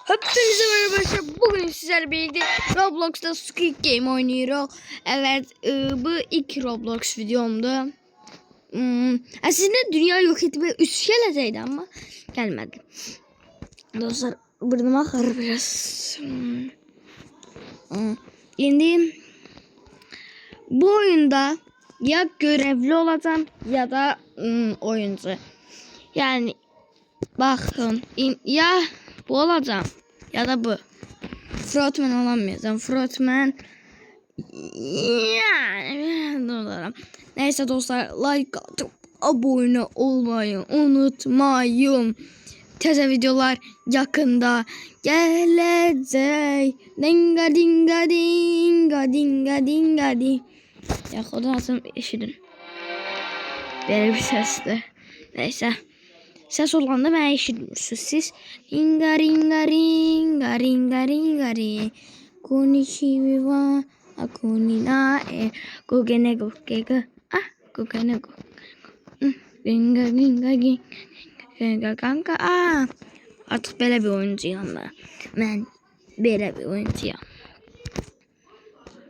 Hepinize merhaba arkadaşlar. Bugün sizlerle birlikte Roblox'ta Squid Game oynuyoruz. Evet, bu ilk Roblox videomdu. Aslında dünya yok etme 3 geləcəkdi ama gelmedi. Dostlar, burnuma ağrır biraz. Şimdi bu oyunda ya görevli olacağım ya da oyuncu. Yani bakın ya bu olacağım ya da bu. Frotman olamayacağım. Frotman yani dolarım. Neyse dostlar, like atıp abone olmayı unutmayın. Teze videolar yakında gelecek. Dinga dinga dinga dinga dinga ding. Ya kodasım eşidin. Böyle bir sesdi. Neyse. Ses olanda ben eşitmiyorsunuz siz. Ringa ringa ringa ringa ringa ringa. Konnichiwa. Akunina e. Gogene gogega. Ah gogene go. Ringa ringa ringa kanka. Ah. Artık böyle bir oyuncuyum ben. Ben böyle bir oyuncuyum.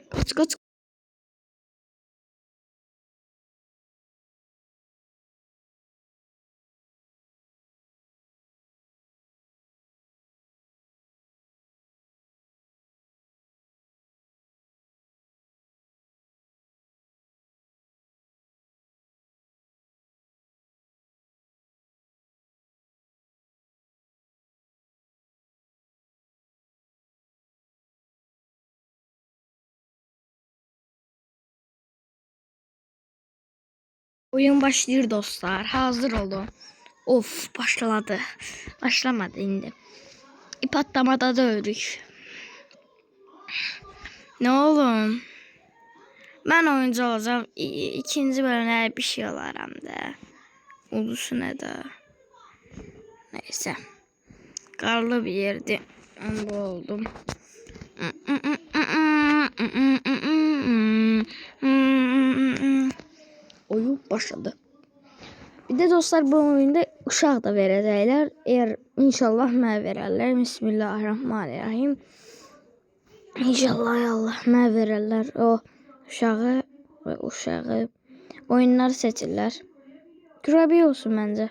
Kaç kaç. Oyun başlıyor dostlar. Hazır olun. Of, başladı. Başlamadı indi. İp atlamada da öldük. Ne oğlum? Ben oyuncu olacağım. İkinci bölümde bir şey olar hem de. Ulusu ne de. Neyse. Karlı bir yerdi. Ben bu oldum. Oyun başladı. Bir de dostlar, bu oyunda uşaq da verəcəklər. Eğer inşallah mənə verərlər. Bismillahirrahmanirrahim. İnşallah ya Allah mənə verərlər o uşağı ve uşağı. Oyunları seçirlər. Kurabiye olsun bence.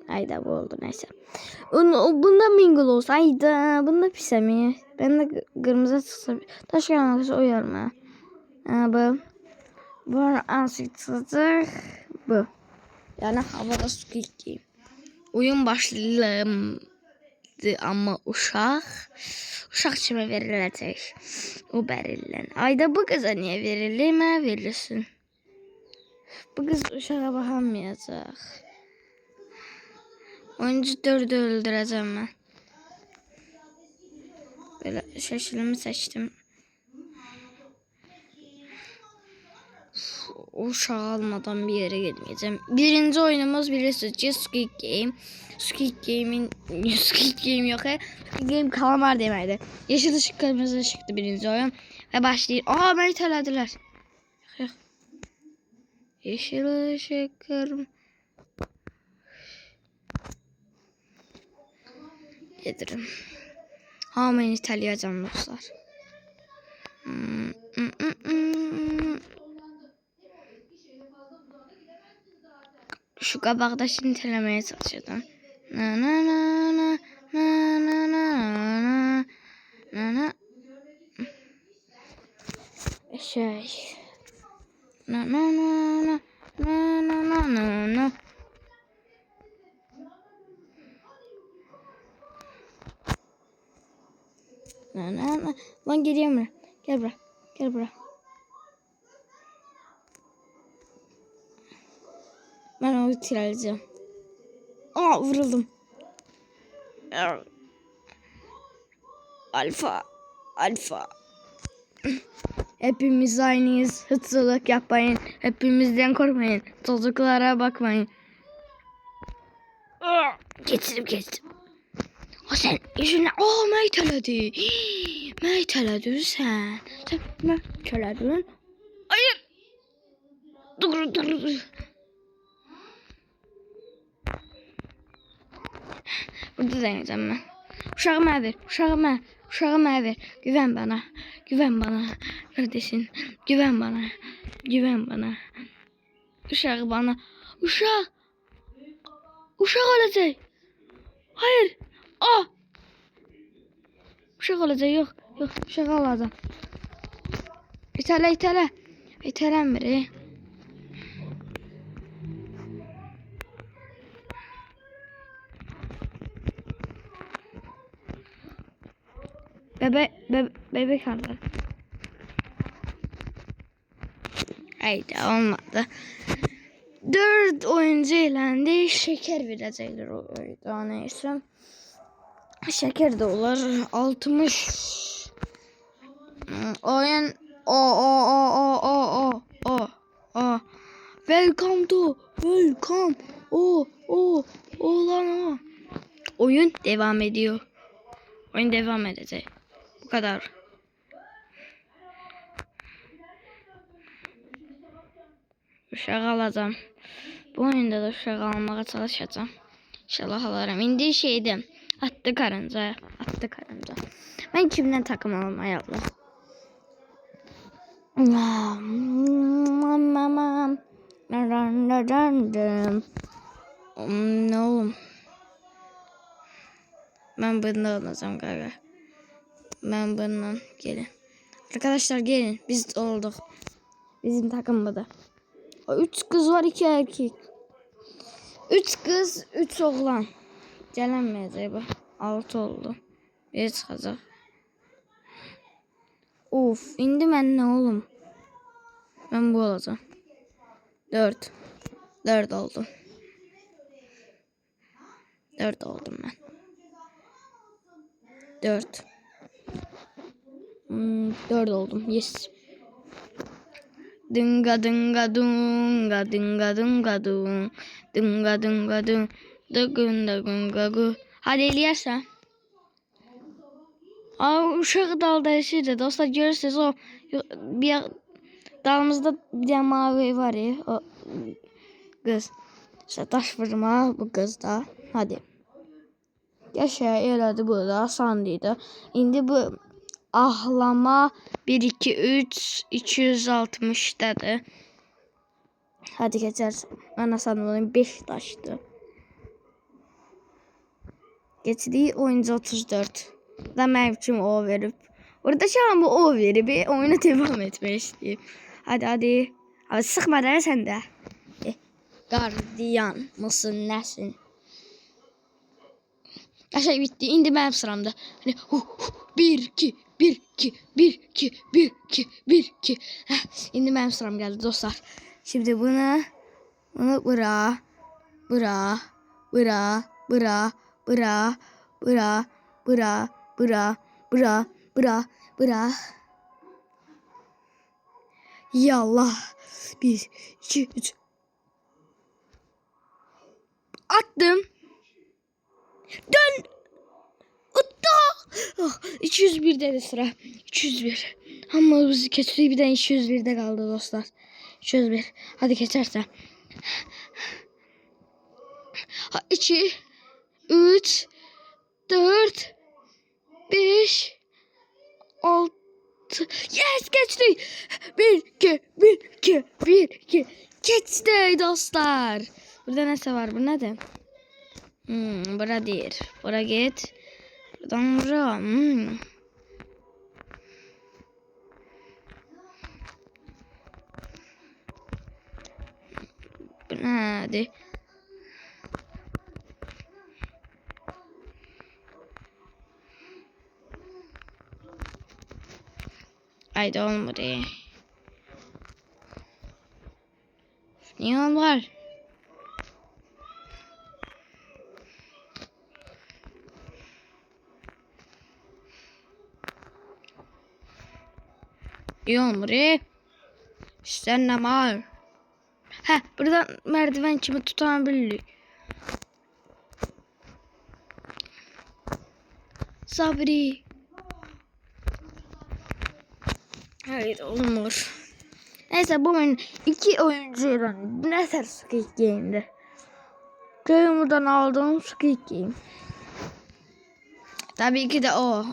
Ayda bu oldu, neyse. Bunda mingle olsa, ayda bunda pise mi? Ben de kırmızı çıksa taş gelmekse uyarma. Bu. Bu ansızlık bu. Yani havada Squid Game. Oyun başladı ama uşaq kime veriləcək? O bərilən. Ayda bu kıza niye verilir? Mənə verilsin. Bu kız uşağa bakamayacaq. Oyuncu 4'ü öldüreceğim ben. Böyle şaşılımı seçtim. Uşağı almadan bir yere gitmeyeceğim. Birinci oyunumuz bilirsiniz Squid Game. Squid Game yok ya. Squid Game kalamar demeydi. Yeşil ışık, kırmızı ışıktı birinci oyun. Ve başlayır. Aa, beni telediler. Yeşil ışık, kırmızı. Yedirim. Ama beni teleyeceğim dostlar. Şu kabakta şimdi telemeye çalışıyordum. Na na na na na na na na na. Şey. Na na na na na na na na. Na na na. Lan geliyorum buraya. Gel buraya. Gel buraya. Ben onu tiraleyeceğim. Aa, vuruldum. Alfa. Alfa. Hepimiz aynıyız. Hırsızlık yapmayın. Hepimizden korkmayın. Çocuklara bakmayın. Geçtim. O sen yüzüne. Aa, meyteledi. Meyteledin sen. Sen meyteledin. Hayır. Dur. Burada deneyeceğim ben. Uşağı mənə ver. Uşağı mənə ver. Güvən bana. Güvən bana. Kardeşim. Güvən bana. Güvən bana. Uşağı bana. Uşaq. Uşaq olacak. Hayır. Ah. Uşaq olacak. Yok. Yok. Uşağı alacağım. İtələ. İtələnmir. Bebek aldı. Haydi olmadı. 4 oyuncu elendi. Şeker verəcəklər o oyunda. Neyse. Şeker de olur. 60. Oyun o. Welcome to. Welcome. Lan o. Oyun devam ediyor. Oyun devam edecek. Bu kadar. Uşağı alacağım. Bu oyunda da uşağı almaya çalışacağım. İnşallah alırım. İndi şeydim. Attı karınca. Ben kimden takım almayı Allah. Ne oğlum? Ben bundan alacağım galiba. Ben bundan gelin. Arkadaşlar gelin. Biz olduk. Bizim takım bu da. 3 kız var 2 erkek. 3 kız 3 oğlan. Gelemeyecek bu. 6 oldu. Bir çıkacak. Of. İndi ben ne oğlum? Ben bu olacağım. 4. 4 oldu. 4 oldum ben. 4. 4 oldum. Yes. Dınga dınga dunga dınga dınga dung dınga dınga dung dınga gu. Hadi eləyərsən. Uşaq dalda yaşayır. Dostlar görürsünüz o bir dalımızda bir tane mavi var ya. O kız. İşte taş vurma bu kız da. Hadi. Yaşa elədi bu da asandı. İndi bu ahlama 1 2 3 260'dadır. Hadi geçer. Ben asanlığım 5 taştı. Geçtiği oyuncu 34. Da mənim üçün o verib. Orada şu an bu o verib. Oyuna devam etmək istəyib. Hadi. Abi sıxma da sən də. Gardiyan mısın, nəsin? Aşağı bitti. İndi mənim sıramda. Hani 1 2 1 2 1 2 1 2 1 2. İndi mənim sıram gəldi dostlar. Şimdi bunu bura. Yallah. 1 2 3. Attım. Dön. Utta. 201'de de sıra. 201. Ama bizi keçirik bir de 201'de kaldı dostlar. 201. Hadi geçerse. 2 3 4 5 6. Yes, geçti. 1 2 geçti dostlar. Burada neyse var, bu nedir? Bura değil. Bura git. Buradan bura. Bu nedir? Haydi olmadı. Niye onlar? İyi olmadı. İşte ne var? Buradan merdiven kimi tutanabilir. Sabri. Hayır olmuyor. Neyse bu oyun 2 oyuncuyla ne tür Squid Game'di. Game'den aldığım Squid Game. Tabii ki de o.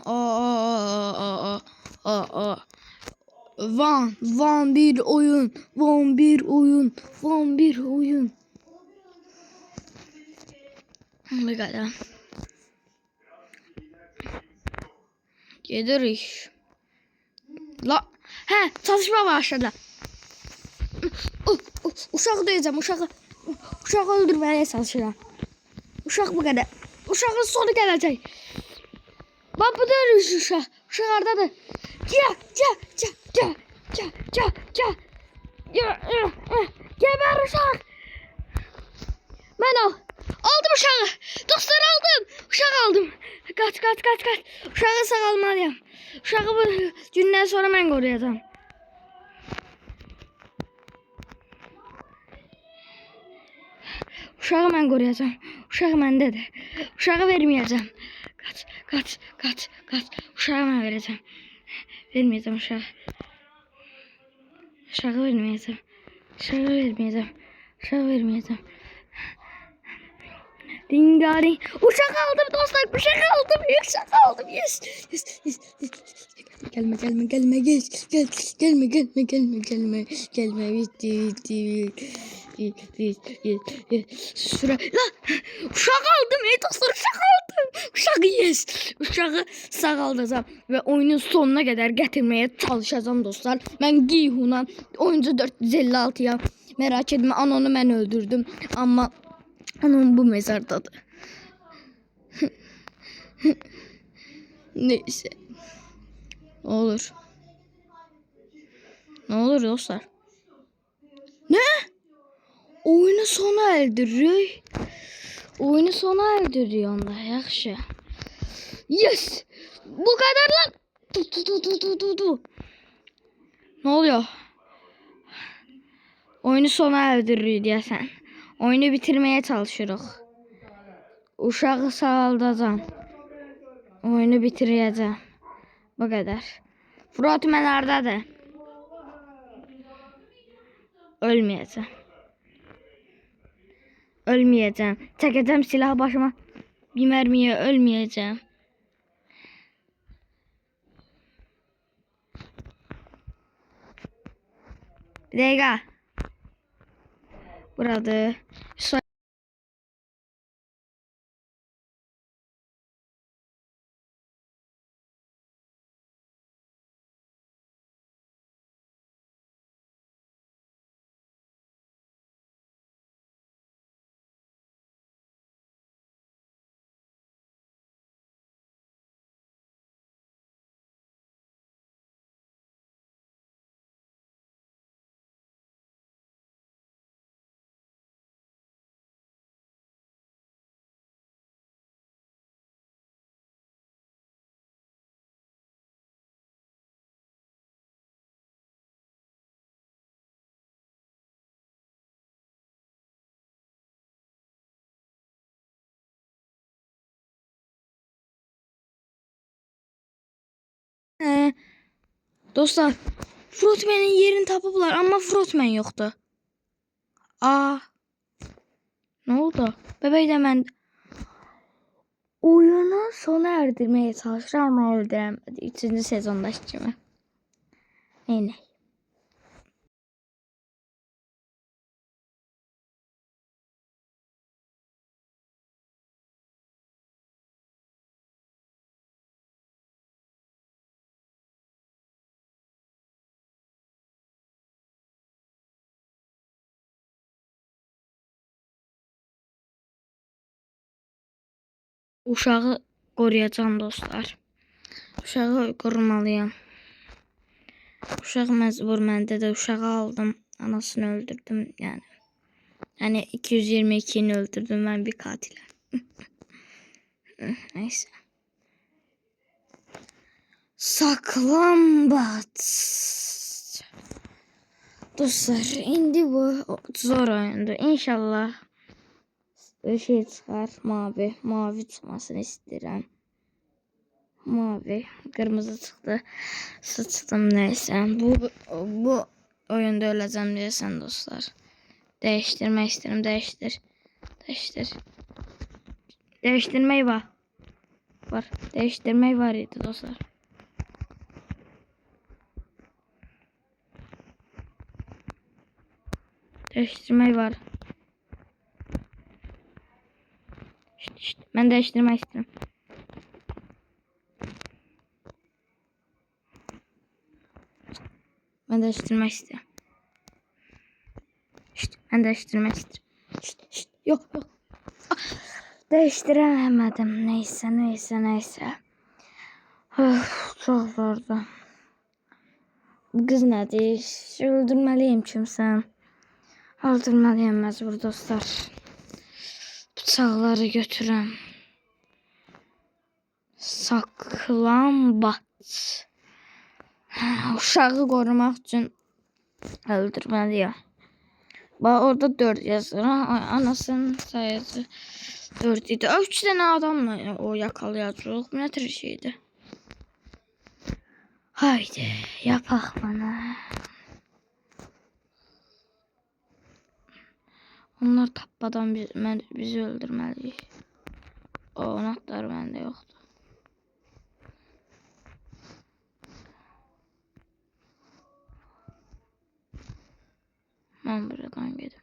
Van bir oyun. Van bir oyun. Van bir oyun. Bakalım. Gelirik. La. He, çalışma başladı. Uşağı döyeceğim, uşağı. Uşağı öldürmeye çalışacağım. Uşak bu kadar. Uşağın sonu gelecek. Bak bu da uşak. Uşak oradadır. Geber uşak. Ben al. Aldım uşağı. Dostlar aldım. Uşak aldım. Kaç. Uşağı sağalmalıyım. Uşağı bu gündən sonra ben koruyacağım. Uşağı ben koruyacağım. Uşağı məndedir. Uşağı vermeyeceğim. Kaç. Uşağı ben vereceğim. Vermeyeceğim uşağı. Uşağı vermeyeceğim. Uşağı vermeyeceğim. Dingari. Uşak aldım dostlar. Uşak aldım. Yes. Gelme. Bitti. Süre. La. Uşak aldım. Dostlar uşak aldım. Uşağı yes. Uşağı sağaldacağım ve oyunun sonuna kadar getirmeye çalışacağım dostlar. Ben Gihun'am. Oyuncu 456'ya. Merak etme, Anon'u ben öldürdüm ama Anon bu mezardadır. Neyse. Ne olur dostlar. Ne? Oyunu sona erdiriyor onda, yaxşı. Yes! Bu kadar lan. Tu. Ne oluyor? Oyunu sona erdiriyor diyesen. Oyunu bitirmeye çalışırıq. Uşağı sağaldacağım. Oyunu bitireceğim. Bu kadar. Frotman hardadır? Ölmeyeceğim. Çekeceğim silahı başıma. Bir mermiye ölmeyeceğim. Bir dakika. Burada. Dostlar, Frotman'ın yerini tapıblar ama Frotman yoktu. Ne oldu? Bebeği de ben oyunu sona erdirmeye çalışır ama öldüremedi. 3. sezondaki kimi. Neyse. Uşağı koruyacağım dostlar. Uşağı korumalıyım. Uşaq məcbur, məndə də uşağı aldım. Anasını öldürdüm yani. Yani 222'ni öldürdüm, ben bir katilim. Neyse. Saklambaç. Dostlar, indi bu zor oyundu. İnşallah bir şey çıkar. Mavi çıkmasını istedim. Mavi, kırmızı çıktı. Sıçtım neyse. Bu oyunda öleceğim diyorsan dostlar. Değiştirmek istedim. Değiştir. Değiştirmeyi bak. Var. Değiştirmek var idi dostlar. Değiştirmek var. İşte, ben değiştirmek istedim. Ben değiştirmek istiyorum. İşte, ben değiştirmek istiyorum. İşte, yok. Ah, değiştiremedim. Neyse. Of, çok zordu. Bu kız nedir? Öldürmeliyim kimsen. Öldürmeliyim mecbur dostlar. Bıçakları götürün. Saklambaç. Uşağı korumak için öldürmeliyim. Bak orada 4 yazır. Anasının sayısı 4 idi. 3 tane adamla o yakalayacak. Ne tür şeydi? Haydi yapak bana. Onlar tapmadan bizi öldürmeli. O anahtar bende yoktu. Ben buradan gidelim.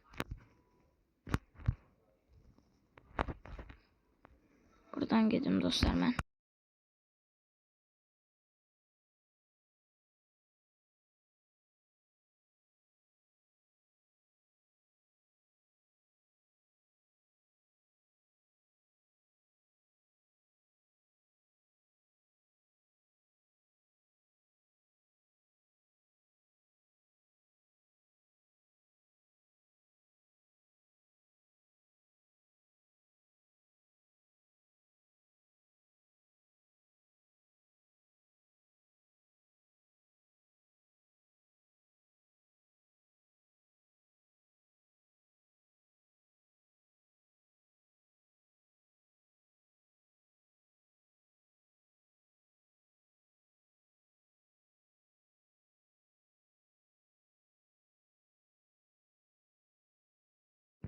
Buradan gidelim dostlar ben.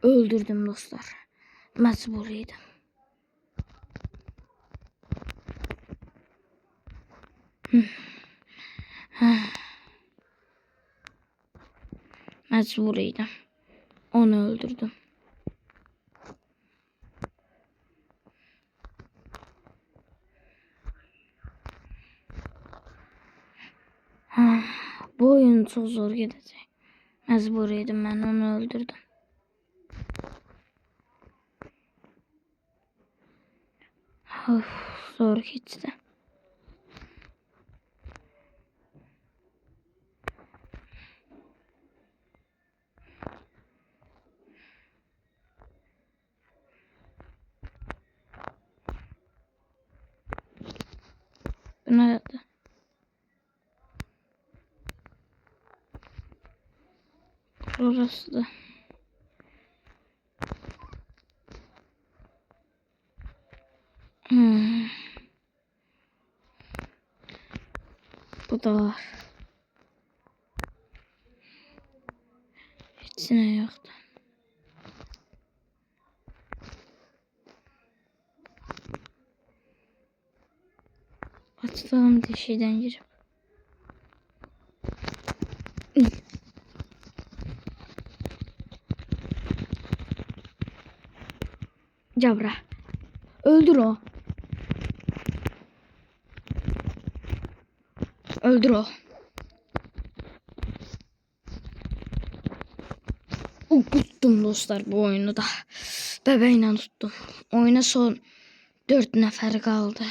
Öldürdüm dostlar. Mecburiydim. Mecburiydim. Onu öldürdüm. Bu oyun çok zor gidecek. Mecburiydim, ben onu öldürdüm. Of, zor geçti. Bu nerede? Orası da. Bu da var. Hepsine yoktu. Atalım dişiden girip. Cabra. Öldür o. Öldür o. Tuttum dostlar bu oyunu da. Bebeğiyle tuttum. Oyuna son 4 nefer kaldı.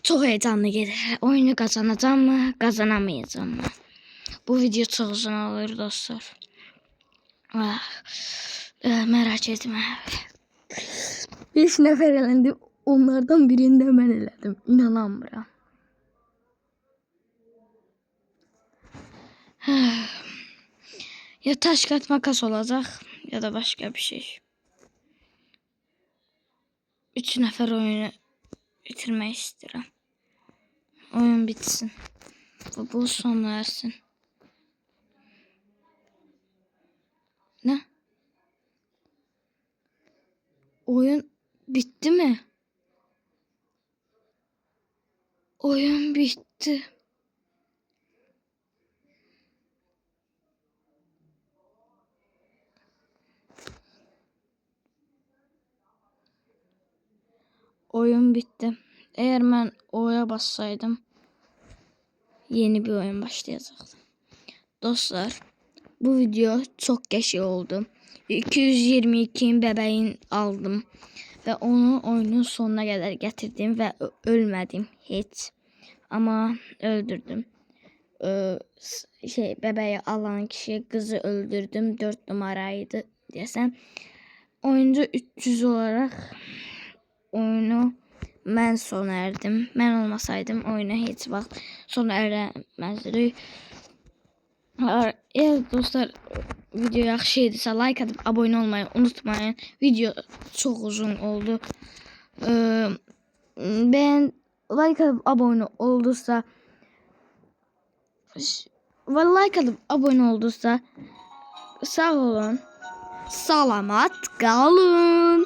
Çok heyecanlı gelir. Oyunu kazanacağım mı? Kazanamayacağım mı? Bu video çok uzun olur dostlar. Merak etme. 5 nefer elendi. Onlardan birinde ben eledim. İnanamıyorum. Ya taş kağıt makas olacak ya da başka bir şey. 3 nefer oyunu bitirmek istiyorum. Oyun bitsin. Bu son versin. Ne? Oyun Bitti mi? Oyun bitti. Oyun bitti. Eğer ben O'ya bassaydım yeni bir oyun başlayacaktı. Dostlar, bu video çok geçi oldu. 222 bebeğin aldım ve onu oyunun sonuna kadar getirdim ve ölmedim hiç. Ama öldürdüm. Bebeği alan kişi kızı öldürdüm. 4 numaraydı desem. Oyuncu 300 olarak oyunu ben sona erdim. Ben olmasaydım oyuna hiç vaxt sona eremezdik. Eğer dostlar video yaxşı idisə like atıp abone olmayı unutmayın. Video çok uzun oldu. Ben like atıp abone olduysa sağ olun. Salamat kalın.